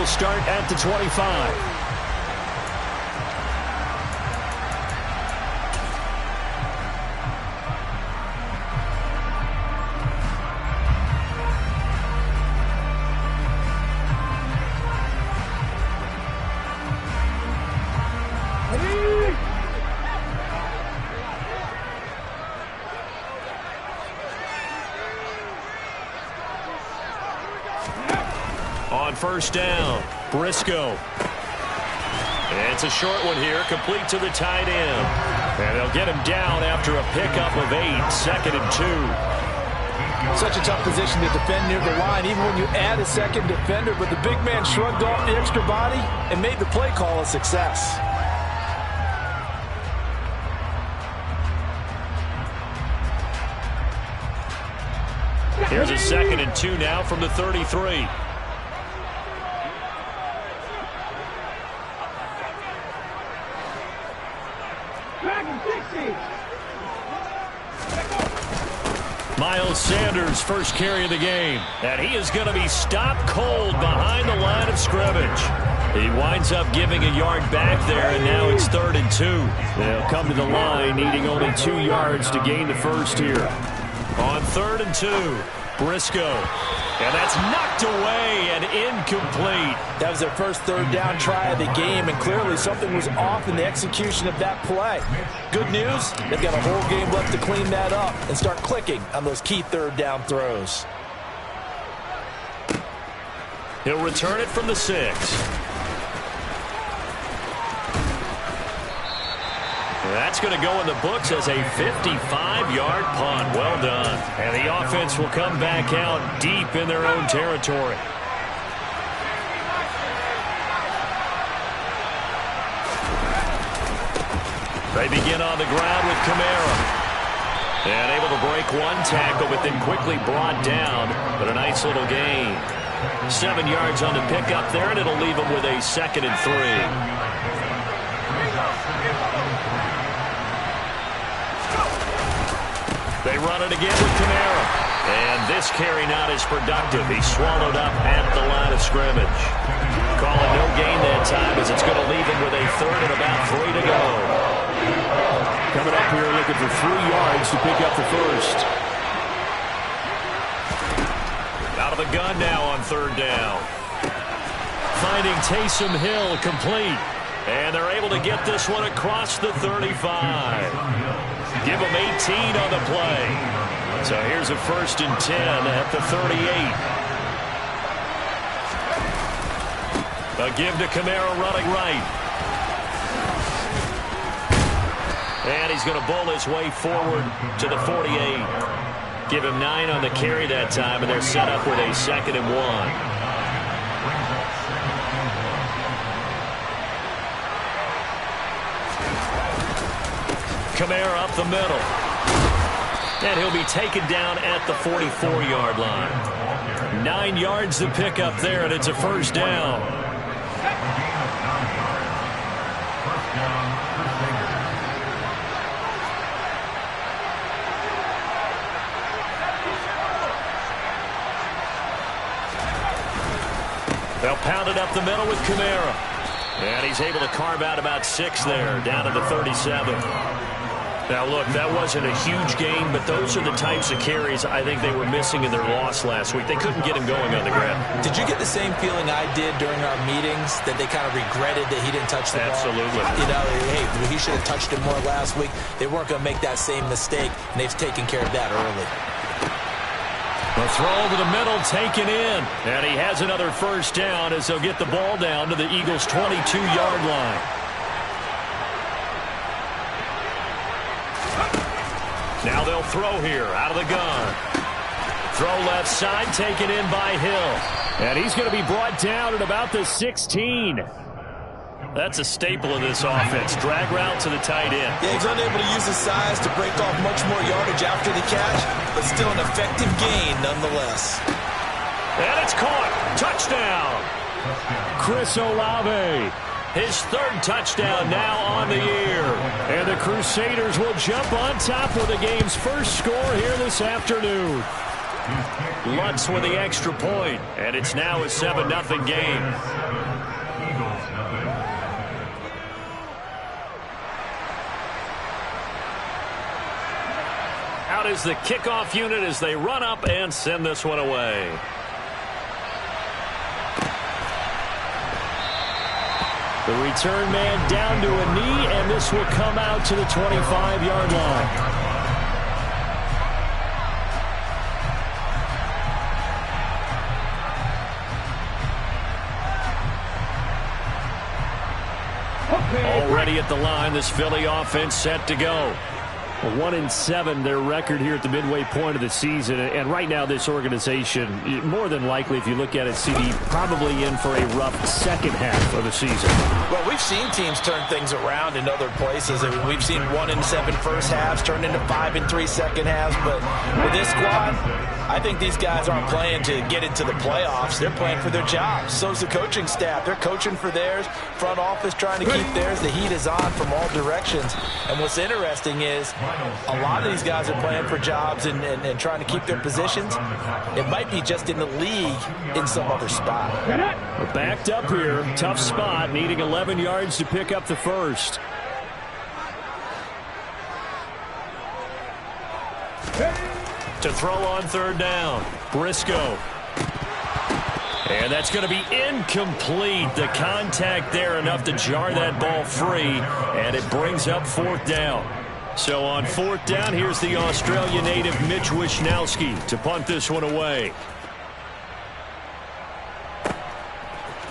start at the 25. On first down, Briscoe. And it's a short one here, complete to the tight end. And they'll get him down after a pickup of 8, 2nd and 2. Such a tough position to defend near the line, even when you add a second defender. But the big man shrugged off the extra body and made the play call a success. Here's a 2nd and 2 now from the 33. Miles Sanders, first carry of the game. And he is going to be stopped cold behind the line of scrimmage. He winds up giving a yard back there, and now it's 3rd and 2. They'll come to the line needing only 2 yards to gain the first here. On 3rd and 2, Briscoe. And that's knocked away and incomplete. That was their first 3rd down try of the game, and clearly something was off in the execution of that play. Good news, they've got a whole game left to clean that up and start clicking on those key 3rd down throws. He'll return it from the 6. That's going to go in the books as a 55-yard punt. Well done. And the offense will come back out deep in their own territory. They begin on the ground with Kamara. And able to break one tackle, but then quickly brought down. But a nice little gain. 7 yards on the pickup there, and it'll leave them with a 2nd and 3. They run it again with Kamara. And this carry not as productive. He's swallowed up at the line of scrimmage. Calling no gain that time as it's going to leave him with a 3rd and about 3 to go. Coming up here looking for 3 yards to pick up the first. Out of the gun now on 3rd down. Finding Taysom Hill complete. And they're able to get this one across the 35. Give them 18 on the play. So here's a 1st and 10 at the 38. A give to Kamara running right. And he's going to bowl his way forward to the 48. Give him 9 on the carry that time, and they're set up with a 2nd and 1. Kamara up the middle. And he'll be taken down at the 44-yard line. 9 yards to pick up there, and it's a 1st down. They'll pound it up the middle with Kamara. And he's able to carve out about 6 there, down to the 37. Now, look, that wasn't a huge game, but those are the types of carries I think they were missing in their loss last week. They couldn't get him going on the ground. Did you get the same feeling I did during our meetings, that they kind of regretted that he didn't touch the ball? Absolutely. You know, hey, he should have touched it more last week. They weren't going to make that same mistake, and they've taken care of that early. The throw over the middle taken in. And he has another 1st down as they'll get the ball down to the Eagles' 22-yard line. Now they'll throw here out of the gun. Throw left side taken in by Hill. And he's going to be brought down at about the 16. That's a staple of this offense. Drag route to the tight end. Yeah, he's unable to use his size to break off much more yardage after the catch, but still an effective gain nonetheless. And it's caught. Touchdown. Chris Olave. His 3rd touchdown now on the year. And the Crusaders will jump on top with the game's first score here this afternoon. Lutz with the extra point, and it's now a 7-0 game. Out is the kickoff unit as they run up and send this one away. The return man down to a knee, and this will come out to the 25-yard line. Already at the line, this Philly offense set to go. 1-7, their record here at the midway point of the season. And right now, this organization, more than likely, if you look at it, CD, probably in for a rough second half of the season. Well, we've seen teams turn things around in other places. I mean, we've seen 1-7 first halves turn into 5-3 second halves. But with this squad, I think these guys aren't playing to get into the playoffs. They're playing for their jobs. So's the coaching staff. They're coaching for theirs. Front office trying to keep theirs. The heat is on from all directions. And what's interesting is a lot of these guys are playing for jobs and trying to keep their positions. It might be just in the league in some other spot. We're backed up here. Tough spot, needing 11 yards to pick up the first. To throw on third down, Briscoe. And that's going to be incomplete. The contact there enough to jar that ball free, and it brings up fourth down. So on fourth down, here's the Australia native Mitch Wishnowski to punt this one away.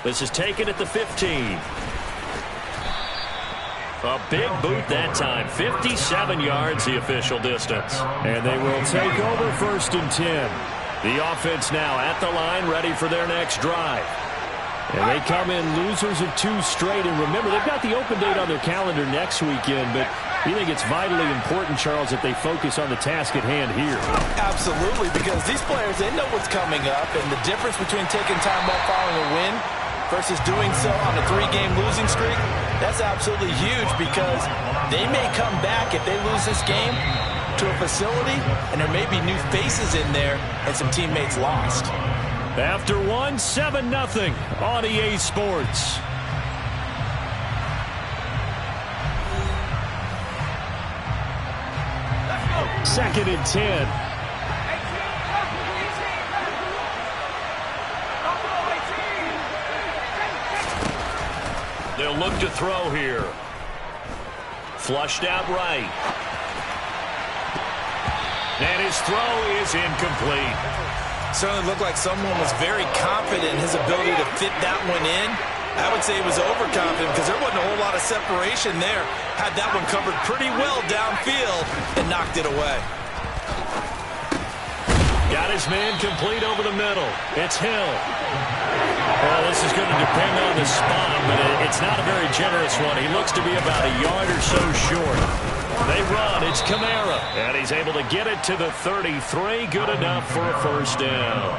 This is taken at the 15. A big boot that time. 57 yards the official distance. And they will take over first and 10. The offense now at the line, ready for their next drive. And they come in losers of 2 straight. And remember, they've got the open date on their calendar next weekend, but you think it's vitally important, Charles, that they focus on the task at hand here. Absolutely, because these players, they know what's coming up, and the difference between taking time off following a win versus doing so on a 3-game losing streak, that's absolutely huge, because they may come back if they lose this game to a facility, and there may be new faces in there and some teammates lost. After 7-0 on EA Sports. Second and 10. They'll look to throw here. Flushed out right. And his throw is incomplete. Certainly looked like someone was very confident in his ability to fit that one in. I would say he was overconfident because there wasn't a whole lot of separation there. Had that one covered pretty well downfield and knocked it away. Got his man complete over the middle. It's Hill. Well, this is going to depend on the spot, but it's not a very generous one. He looks to be about a yard or so short. They run. It's Kamara. And he's able to get it to the 33. Good enough for a first down.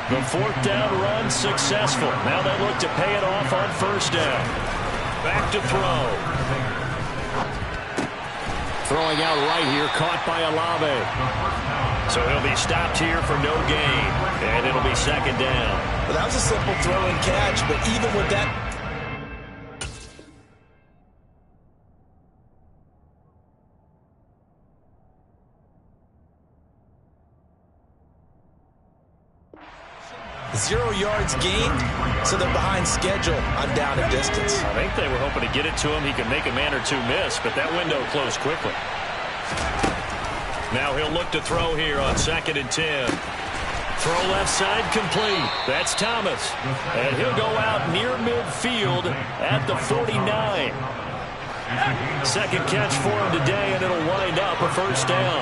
The fourth down run successful. Now they look to pay it off on first down. Back to throw. Throwing out right here, caught by Olave. So he'll be stopped here for no gain, and it'll be second down. Well, that was a simple throw and catch, but even with that, zero yards gained, so they're behind schedule on down and distance. I think they were hoping to get it to him. He could make a man or two miss, but that window closed quickly. Now he'll look to throw here on second and 10. Throw left side complete. That's Thomas. And he'll go out near midfield at the 49. Second catch for him today, and it'll wind up a first down.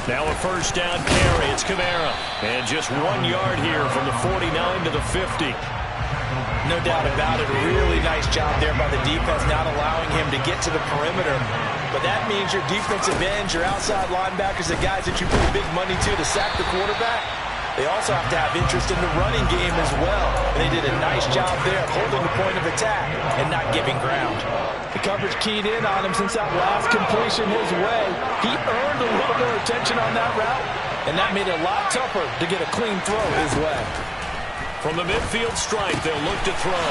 Now a first down carry. It's Kamara. And just 1 yard here from the 49 to the 50. No doubt about it. A really nice job there by the defense, not allowing him to get to the perimeter. But that means your defensive ends, your outside linebackers, the guys that you pay big money to sack the quarterback, They also have to have interest in the running game as well. And they did a nice job there holding the point of attack and not giving ground. The coverage keyed in on him since that last completion his way. He earned a little more attention on that route, and that made it a lot tougher to get a clean throw his way. From the midfield stripe, they'll look to throw.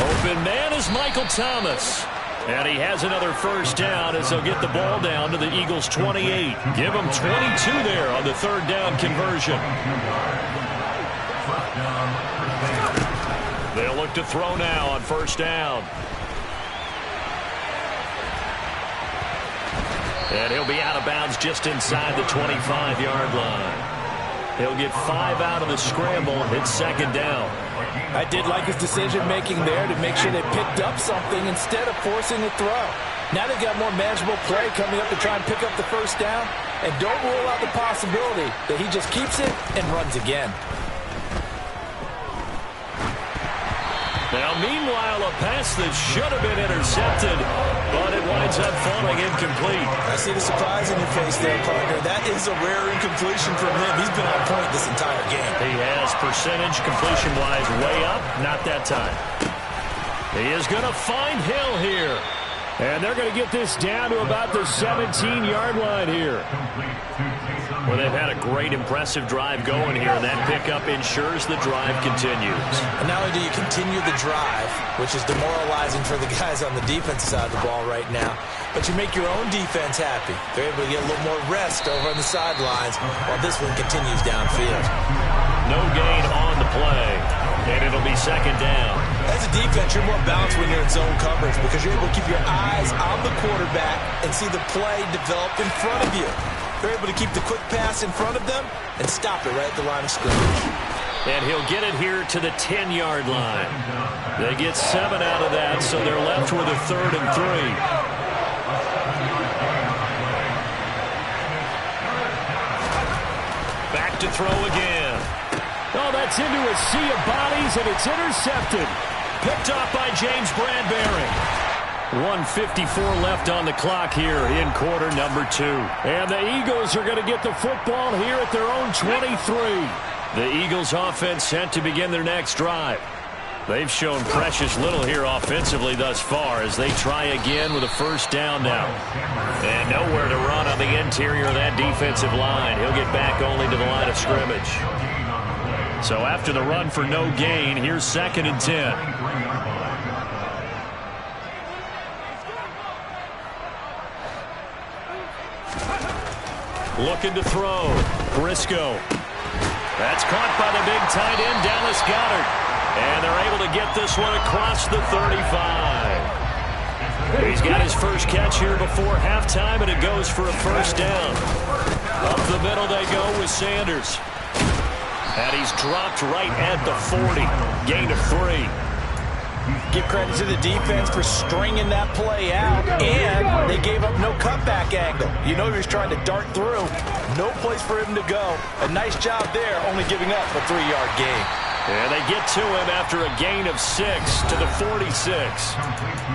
Open man is Michael Thomas. And he has another first down as they'll get the ball down to the Eagles' 28. Give them 22 there on the third down conversion. They'll look to throw now on first down. And he'll be out of bounds just inside the 25-yard line. He'll get 5 out of the scramble. It's second down. I did like his decision-making there to make sure they picked up something instead of forcing a throw. Now they've got more manageable play coming up to try and pick up the first down. And don't rule out the possibility that he just keeps it and runs again. Now, meanwhile, a pass that should have been intercepted, but it winds up falling incomplete. I see the surprise in your face there, partner. That is a rare incompletion from him. He's been on point this entire game. He has percentage completion-wise way up, not that time. He is going to find Hill here. And they're going to get this down to about the 17-yard line here. Well, they've had a great, impressive drive going here, and that pickup ensures the drive continues. And not only do you continue the drive, which is demoralizing for the guys on the defensive side of the ball right now, but you make your own defense happy. They're able to get a little more rest over on the sidelines while this one continues downfield. No gain on the play, and it'll be second down. As a defense, you're more balanced when you're in zone coverage because you're able to keep your eyes on the quarterback and see the play develop in front of you. They're able to keep the quick pass in front of them and stop it right at the line of scrimmage. And he'll get it here to the 10-yard line. They get 7 out of that, so they're left with a 3rd and 3. Back to throw again. Oh, that's into a sea of bodies, and it's intercepted. Picked off by James Bradbury. 1:54 left on the clock here in quarter number 2. And the Eagles are going to get the football here at their own 23. The Eagles offense set to begin their next drive. They've shown precious little here offensively thus far as they try again with a first down now. And nowhere to run on the interior of that defensive line. He'll get back only to the line of scrimmage. So after the run for no gain, here's 2nd and 10. Looking to throw. Briscoe. That's caught by the big tight end, Dallas Goedert. And they're able to get this one across the 35. He's got his first catch here before halftime, and it goes for a first down. Up the middle they go with Sanders. And he's dropped right at the 40. Gain of 3. Give credit to the defense for stringing that play out, and they gave up no cutback angle. You know he was trying to dart through. No place for him to go. A nice job there, only giving up a 3-yard gain. And they get to him after a gain of 6 to the 46.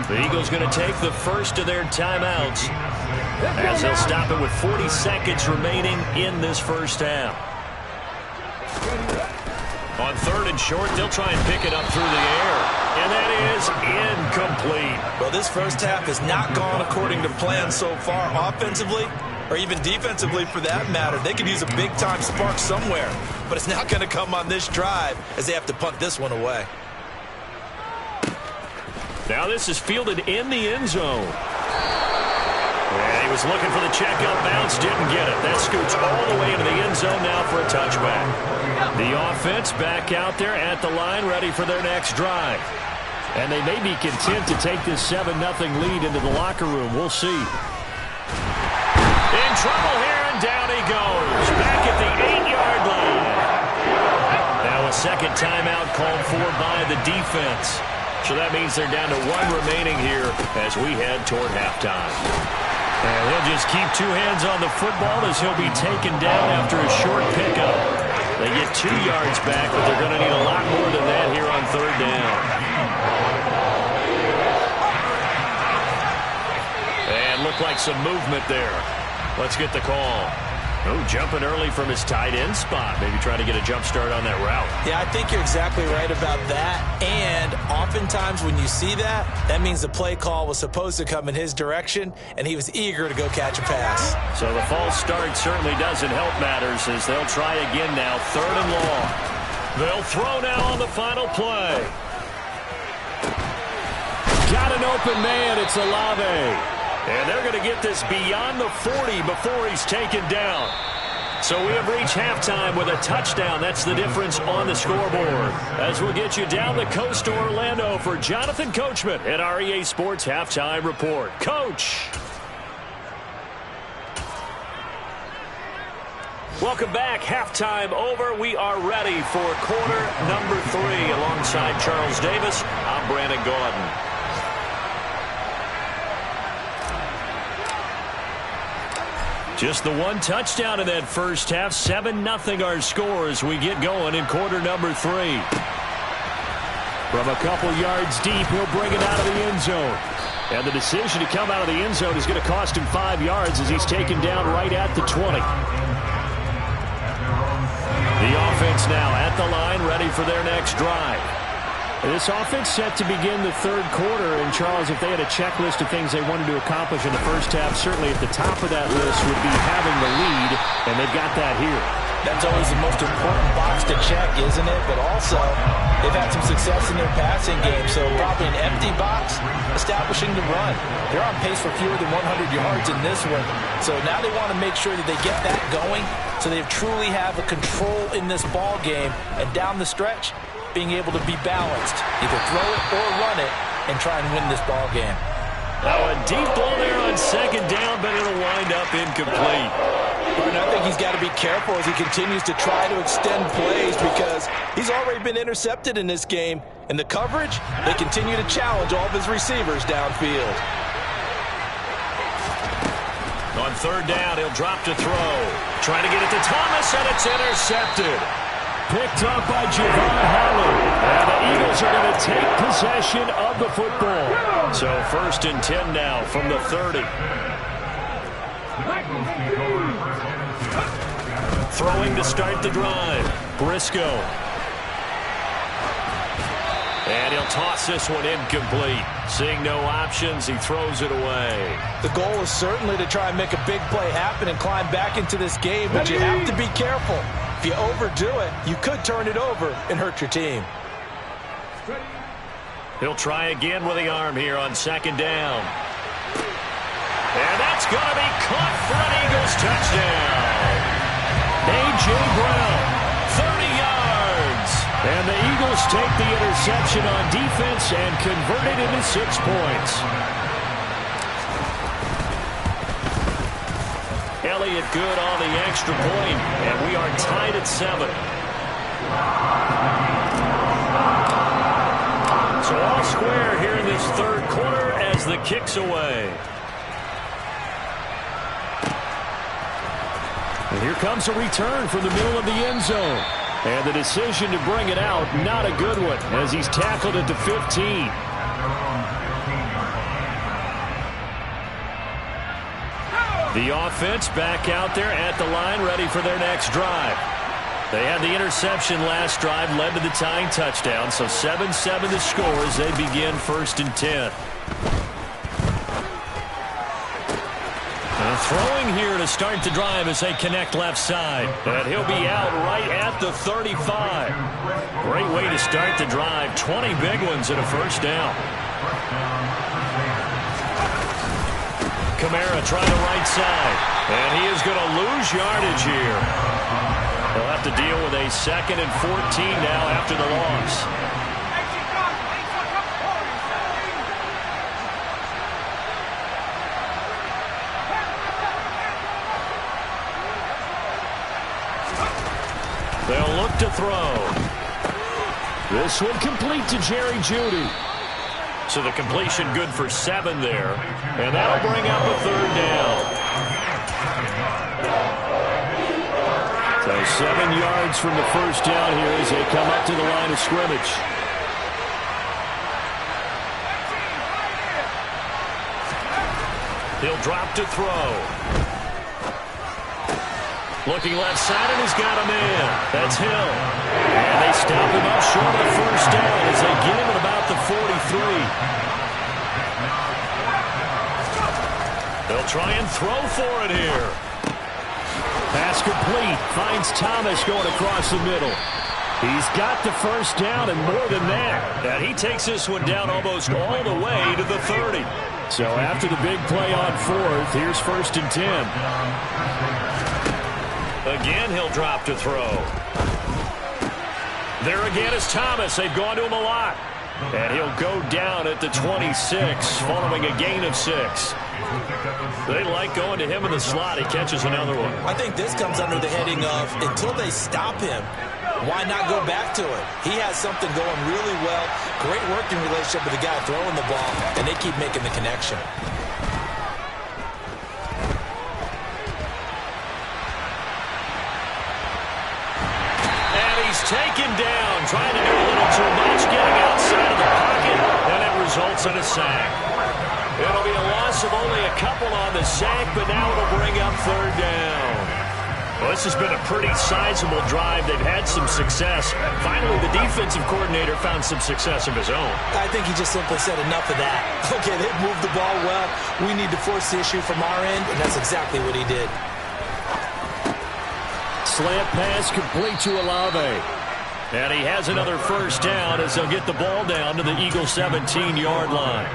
The Eagles going to take the first of their timeouts as they'll stop it with 40 seconds remaining in this first half. On 3rd and short, they'll try and pick it up through the air. And that is incomplete. Well, this first half has not gone according to plan so far offensively or even defensively for that matter. They could use a big-time spark somewhere, but it's not going to come on this drive as they have to punt this one away. Now this is fielded in the end zone. And he was looking for the checkup bounce, didn't get it. That scoots all the way into the end zone now for a touchback. The offense back out there at the line, ready for their next drive. And they may be content to take this 7-0 lead into the locker room. We'll see. In trouble here, and down he goes. Back at the 8-yard line. Now a second timeout called for by the defense. So that means they're down to 1 remaining here as we head toward halftime. And he'll just keep 2 hands on the football as he'll be taken down after a short pickup. They get 2 yards back, but they're going to need a lot more than that here on 3rd down. And looked like some movement there. Let's get the call. Oh, jumping early from his tight end spot. Maybe trying to get a jump start on that route. Yeah, I think you're exactly right about that. And oftentimes when you see that, that means the play call was supposed to come in his direction, and he was eager to go catch a pass. So the false start certainly doesn't help matters as they'll try again now, 3rd and long. They'll throw now on the final play. Got an open man. It's Olave. And they're going to get this beyond the 40 before he's taken down. So we have reached halftime with a touchdown. That's the difference on the scoreboard. As we'll get you down the coast to Orlando for Jonathan Coachman at our EA Sports Halftime Report. Coach. Welcome back. Halftime over. We are ready for quarter number 3. Alongside Charles Davis, I'm Brandon Gaudin. Just the one touchdown in that first half. 7-0 our score as we get going in quarter number 3. From a couple yards deep, he'll bring it out of the end zone. And the decision to come out of the end zone is going to cost him 5 yards as he's taken down right at the 20. The offense now at the line, ready for their next drive. This offense set to begin the 3rd quarter. And, Charles, if they had a checklist of things they wanted to accomplish in the first half, certainly at the top of that list would be having the lead, and they've got that here. That's always the most important box to check, isn't it? But also, they've had some success in their passing game, so probably an empty box, establishing the run. They're on pace for fewer than 100 yards in this one. So now they want to make sure that they get that going so they truly have a control in this ball game. And down the stretch, being able to be balanced, either throw it or run it, and try and win this ball game. Now a deep ball there on 2nd down, but it'll wind up incomplete. And I think he's got to be careful as he continues to try to extend plays because he's already been intercepted in this game. And the coverage, they continue to challenge all of his receivers downfield. On 3rd down, he'll drop to throw. Trying to get it to Thomas, and it's intercepted. Picked up by Javon Howard. And the Eagles are going to take possession of the football. So 1st and 10 now from the 30. Throwing to start the drive. Briscoe. And he'll toss this one incomplete. Seeing no options, he throws it away. The goal is certainly to try and make a big play happen and climb back into this game, but you have to be careful. If you overdo it, you could turn it over and hurt your team. He'll try again with the arm here on 2nd down. And that's going to be caught for an Eagles touchdown. A.J. Brown, 30 yards. And the Eagles take the interception on defense and convert it into 6 points. Elliott good on the extra point, and we are tied at 7. So all square here in this 3rd quarter as the kick's away. And here comes a return from the middle of the end zone. And the decision to bring it out, not a good one, as he's tackled at the 15. The offense back out there at the line, ready for their next drive. They had the interception last drive, led to the tying touchdown, so 7-7 the score as they begin 1st and 10. Throwing here to start the drive as they connect left side. And he'll be out right at the 35. Great way to start the drive. 20 big ones and a 1st down. Kamara trying the right side. And he is going to lose yardage here. They'll have to deal with a 2nd and 14 now after the loss. They'll look to throw. This one complete to Jerry Jeudy. So the completion good for 7 there. And that'll bring up a 3rd down. So 7 yards from the 1st down here as they come up to the line of scrimmage. He'll drop to throw. Looking left side, and he's got him in. That's Hill. And they stop him up short of first down as they get him at about the 43. They'll try and throw for it here. Pass complete. Finds Thomas going across the middle. He's got the first down and more than that. And he takes this one down almost all the way to the 30. So after the big play on fourth, here's 1st and 10. Again, he'll drop to throw. There again is Thomas. They've gone to him a lot. And he'll go down at the 26 following a gain of 6. They like going to him in the slot. He catches another one. I think this comes under the heading of until they stop him, why not go back to it? He has something going really well. Great working relationship with the guy throwing the ball, and they keep making the connection. And he's taken down, trying to do a little too much, getting outside of the pocket, and it results in a sack. It'll be a loss of only a couple on the sack, but now it'll bring up 3rd down. Well, this has been a pretty sizable drive. They've had some success. Finally, the defensive coordinator found some success of his own. I think he just simply said enough of that. Okay, they've moved the ball well. We need to force the issue from our end, and that's exactly what he did. Slant pass complete to Olave. And he has another first down as they'll get the ball down to the Eagles' 17-yard line.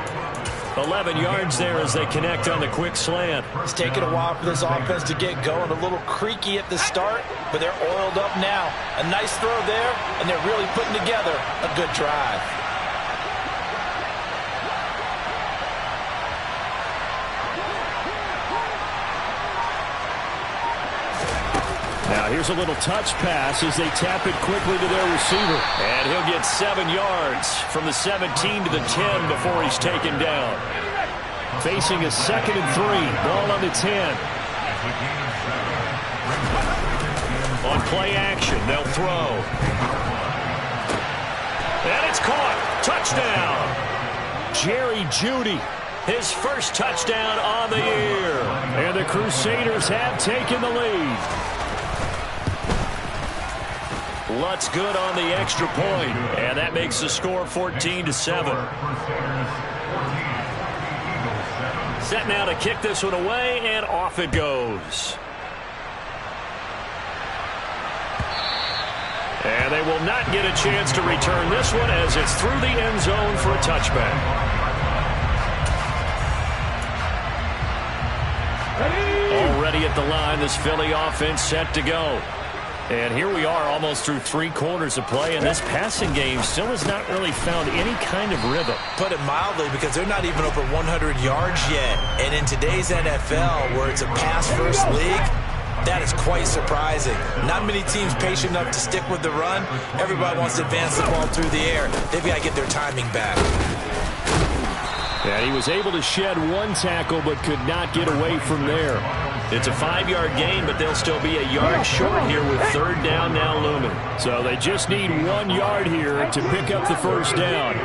11 yards there as they connect on the quick slant. It's taken a while for this offense to get going. A little creaky at the start, but they're oiled up now. A nice throw there, and they're really putting together a good drive. Now here's a little touch pass as they tap it quickly to their receiver. And he'll get 7 yards from the 17 to the 10 before he's taken down. Facing a 2nd and 3. Ball on the 10. On play action, they'll throw. And it's caught. Touchdown. Jerry Jeudy. His first touchdown on the year. And the Crusaders have taken the lead. Lutz good on the extra point, and that makes the score 14-7. Set now to kick this one away, and off it goes. And they will not get a chance to return this one as it's through the end zone for a touchback. Already at the line, this Philly offense set to go. And here we are almost through 3 quarters of play, and this passing game still has not really found any kind of rhythm. Put it mildly, because they're not even over 100 yards yet. And in today's NFL, where it's a pass-first league, that is quite surprising. Not many teams patient enough to stick with the run. Everybody wants to advance the ball through the air. They've got to get their timing back. And he was able to shed 1 tackle, but could not get away from there. It's a 5-yard gain, but they'll still be a yard short here with 3rd down now looming. So they just need 1 yard here to pick up the first down.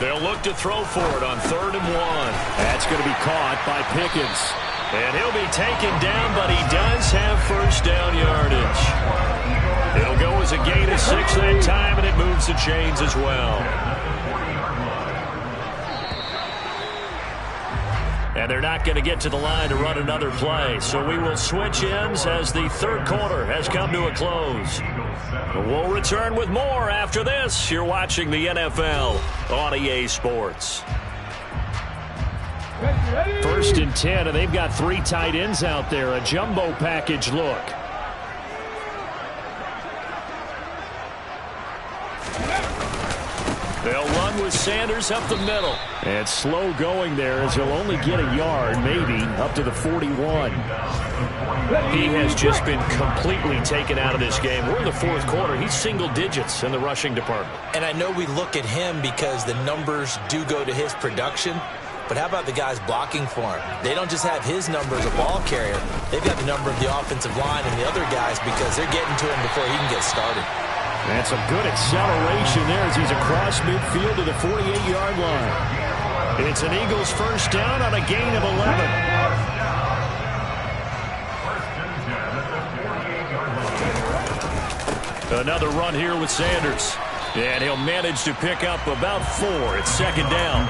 They'll look to throw for it on 3rd and 1. That's going to be caught by Pickens. And he'll be taken down, but he does have first down yardage. It'll go as a gain of 6 that time, and it moves the chains as well. And they're not going to get to the line to run another play. So we will switch ends as the 3rd quarter has come to a close. We'll return with more after this. You're watching the NFL on EA Sports. 1st and 10, and they've got 3 tight ends out there. A jumbo package look. They'll run with Sanders up the middle. And slow going there as he'll only get a yard, maybe, up to the 41. He has just been completely taken out of this game. We're in the 4th quarter. He's single digits in the rushing department. And I know we look at him because the numbers do go to his production. But how about the guys blocking for him? They don't just have his number as a ball carrier. They've got the number of the offensive line and the other guys because they're getting to him before he can get started. That's a good acceleration there as he's across midfield to the 48-yard line. It's an Eagles first down on a gain of 11. Another run here with Sanders. And he'll manage to pick up about 4. It's second down.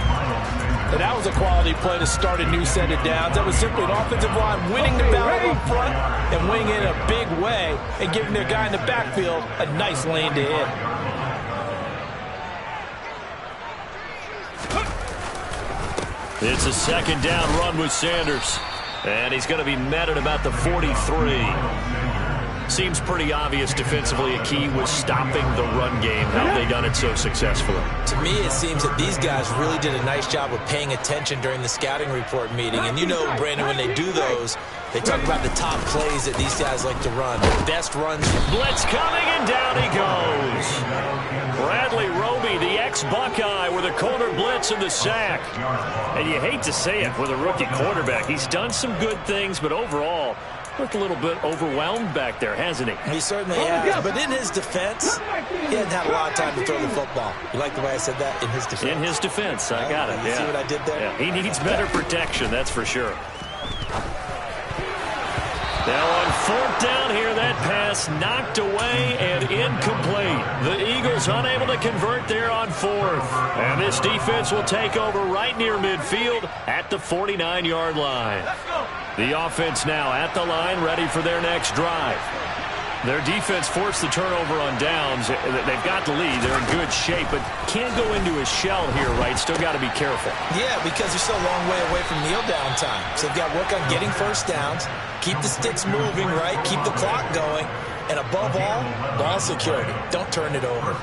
And that was a quality play to start a new set of downs. That was simply an offensive line winning the battle up front and winning it in a big way and giving their guy in the backfield a nice lane to hit. It's a second down run with Sanders. And he's going to be met at about the 43. Seems pretty obvious defensively a key was stopping the run game. How have they done it so successfully? To me, it seems that these guys really did a nice job of paying attention during the scouting report meeting. And you know, Brandon, when they do those, they talk about the top plays that these guys like to run. The best runs. Blitz coming, and down he goes. Bradley Roby, the ex-Buckeye, with a corner blitz and the sack. And you hate to say it with a rookie quarterback. He's done some good things, but overall, looked a little bit overwhelmed back there, hasn't he? He certainly has, but in his defense, he hasn't had a lot of time to throw the football. You like the way I said that? In his defense. In his defense, I got it. You see what I did there? Yeah. He needs better protection, that's for sure. Now on fourth down here, that pass knocked away and incomplete. The Eagles unable to convert there on fourth. And this defense will take over right near midfield at the 49-yard line. The offense now at the line, ready for their next drive. Their defense forced the turnover on downs. They've got the lead. They're in good shape, but can't go into a shell here, right? Still got to be careful. Yeah, because they're still a long way away from kneel down time. So they've got to work on getting first downs, keep the sticks moving, right? Keep the clock going. And above all, ball security. Don't turn it over.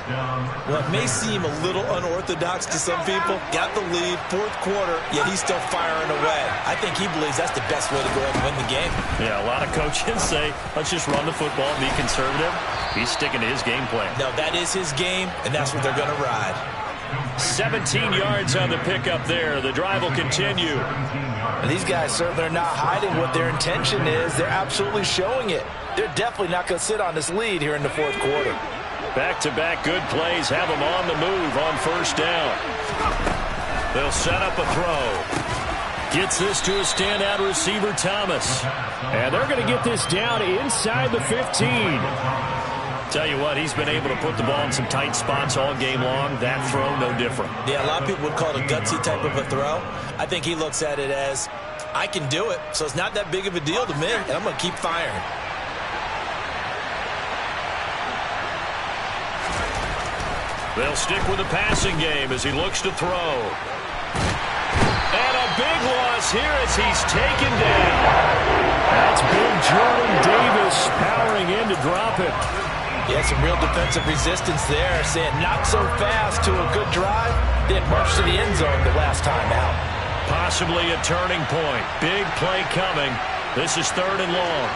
Well, it may seem a little unorthodox to some people. Got the lead, fourth quarter, yet he's still firing away. I think he believes that's the best way to go ahead and win the game. Yeah, a lot of coaches say, let's just run the football, be conservative. He's sticking to his game plan. No, that is his game, and that's what they're going to ride. 17 yards on the pickup there. The drive will continue. And these guys certainly are not hiding what their intention is. They're absolutely showing it. They're definitely not going to sit on this lead here in the fourth quarter. Back-to-back good plays have them on the move on first down. They'll set up a throw. Gets this to a standout receiver, Thomas. And they're going to get this down inside the 15. Tell you what, he's been able to put the ball in some tight spots all game long. That throw, no different. Yeah, a lot of people would call it a gutsy type of a throw. I think he looks at it as, I can do it, so it's not that big of a deal to me, and I'm going to keep firing. They'll stick with the passing game as he looks to throw. And a big loss here as he's taken down. That's big Jordan Davis powering in to drop it. Yeah, some real defensive resistance there, saying not so fast to a good drive, then march to the end zone the last time out. Possibly a turning point. Big play coming. This is third and long.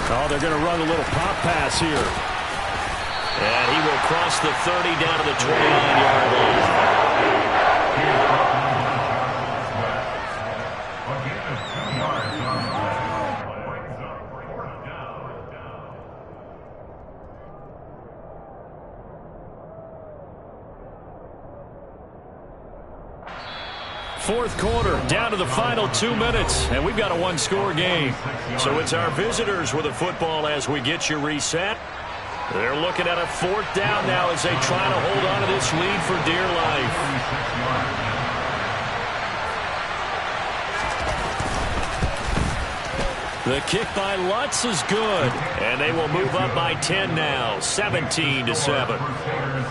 Oh, they're going to run a little pop pass here. And he will cross the 30 down to the 29-yard line. Fourth quarter, down to the final 2 minutes, and we've got a one-score game. So it's our visitors with the football as we get you reset. They're looking at a fourth down now as they try to hold on to this lead for dear life. The kick by Lutz is good, and they will move up by 10 now, 17-7.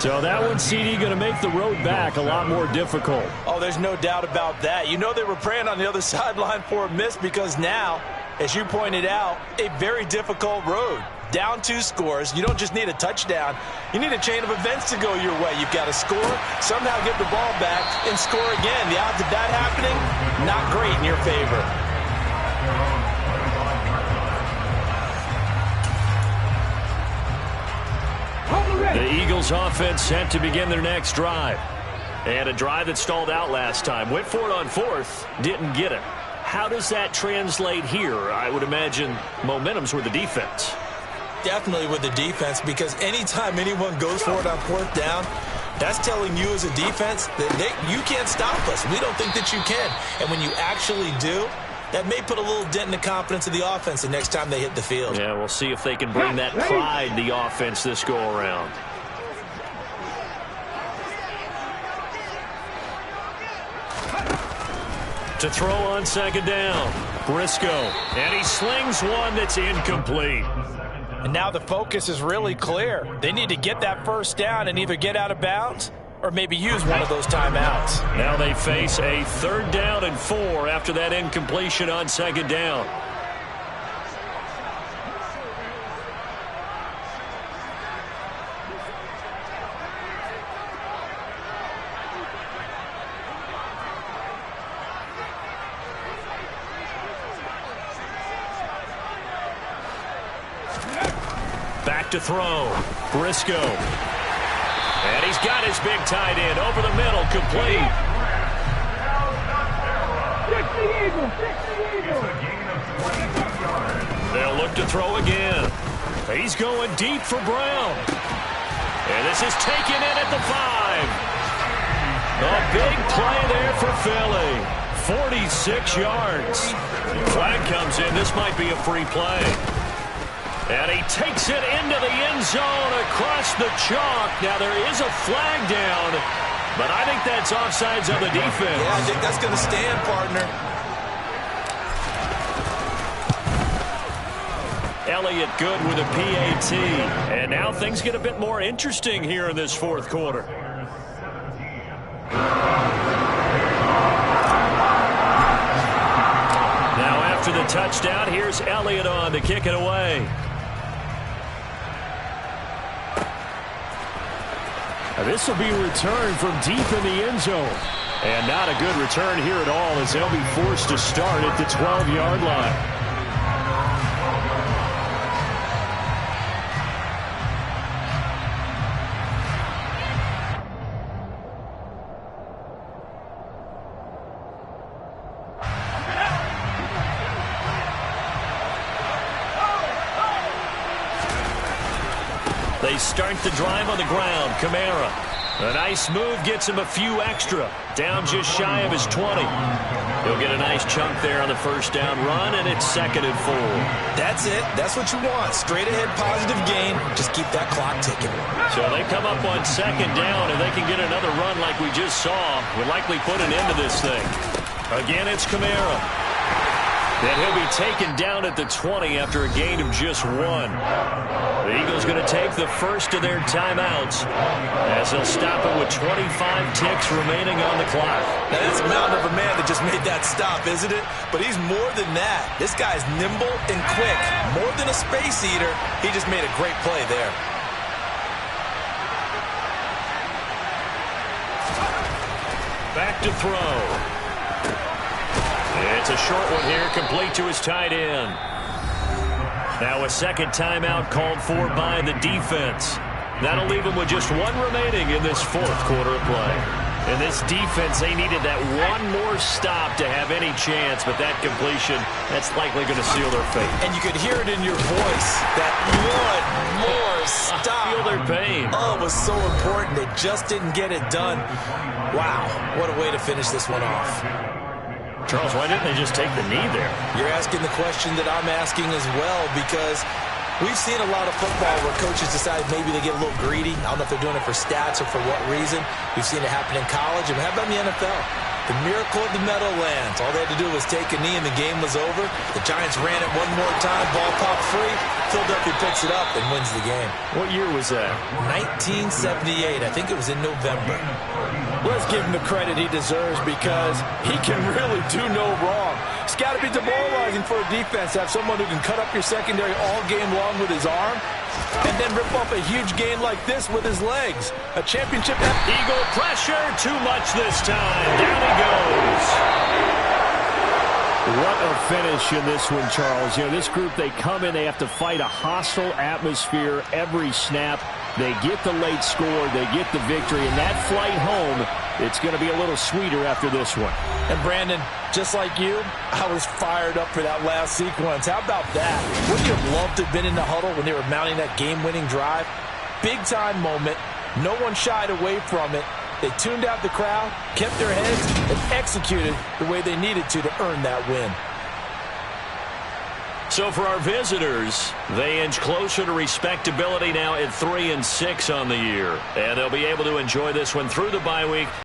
So that one, CD, going to make the road back a lot more difficult. Oh, there's no doubt about that. You know they were praying on the other sideline for a miss because now, as you pointed out, a very difficult road. Down 2 scores. You don't just need a touchdown. You need a chain of events to go your way. You've got to score, somehow get the ball back, and score again. The odds of that happening, not great in your favor. The Eagles offense set to begin their next drive. And a drive that stalled out last time. Went for it on fourth, didn't get it. How does that translate here? I would imagine momentum's with the defense. Definitely with the defense, because anytime anyone goes for it on fourth down, that's telling you as a defense that you can't stop us. We don't think that you can. And when you actually do, That may put a little dent in the confidence of the offense the next time they hit the field. Yeah, we'll see if they can bring that pride, the offense, this go-around. To throw on second down. Briscoe. And he slings one that's incomplete. And now the focus is really clear. They need to get that first down and either get out of bounds or maybe use one of those timeouts. Now they face a 3rd down and 4 after that incompletion on second down. Back to throw. Briscoe. And he's got his big tight end over the middle, complete. They'll look to throw again. He's going deep for Brown. And this is taken in at the 5. A big play there for Philly. 46 yards. Flag comes in. This might be a free play. And he takes it into the end zone across the chalk. Now, there is a flag down, but I think that's offsides on the defense. Yeah, I think that's going to stand, partner. Elliott good with a PAT. And now things get a bit more interesting here in this 4th quarter. Now, after the touchdown, here's Elliott on to kick it away. This will be returned from deep in the end zone. And not a good return here at all as they'll be forced to start at the 12-yard line. They start the drive on the ground. Kamara. A nice move gets him a few extra. Down just shy of his 20. He'll get a nice chunk there on the first down run, and it's 2nd and 4. That's it. That's what you want. Straight ahead positive gain. Just keep that clock ticking. So they come up on 2nd down, and they can get another run like we just saw. Would likely put an end to this thing. Again, it's Kamara. Then he'll be taken down at the 20 after a gain of just 1. The Eagles going to take the first of their timeouts as they'll stop it with 25 ticks remaining on the clock. Now that's a mountain of a man that just made that stop, isn't it? But he's more than that. This guy's nimble and quick. More than a space eater. He just made a great play there. Back to throw. It's a short one here, complete to his tight end. Now a second timeout called for by the defense. That'll leave them with just 1 remaining in this 4th quarter of play. In this defense, they needed that one more stop to have any chance, but that completion, that's likely going to seal their fate. And you could hear it in your voice, that one more stop. Feel their pain. Oh, it was so important. They just didn't get it done. Wow, what a way to finish this one off. Charles, why didn't they just take the knee there? You're asking the question that I'm asking as well, because we've seen a lot of football where coaches decide maybe they get a little greedy. I don't know if they're doing it for stats or for what reason. We've seen it happen in college. And how about in the NFL? The miracle of the Meadowlands. All they had to do was take a knee and the game was over. The Giants ran it one more time. Ball popped free. Philadelphia picks it up and wins the game. What year was that? 1978. I think it was in November. Let's give him the credit he deserves because he can really do no wrong. It's got to be demoralizing for a defense to have someone who can cut up your secondary all game long with his arm and then rip off a huge gain like this with his legs. A championship. Eagle pressure, too much this time. Down he goes. What a finish in this one, Charles. You know, this group, they come in, they have to fight a hostile atmosphere every snap. They get the late score, they get the victory, and that flight home, it's going to be a little sweeter after this one. And Brandon, just like you, I was fired up for that last sequence. How about that? Wouldn't you have loved to have been in the huddle when they were mounting that game-winning drive? Big-time moment. No one shied away from it. They tuned out the crowd, kept their heads, and executed the way they needed to earn that win. So for our visitors, they inch closer to respectability now at 3-6 on the year. And they'll be able to enjoy this one through the bye week.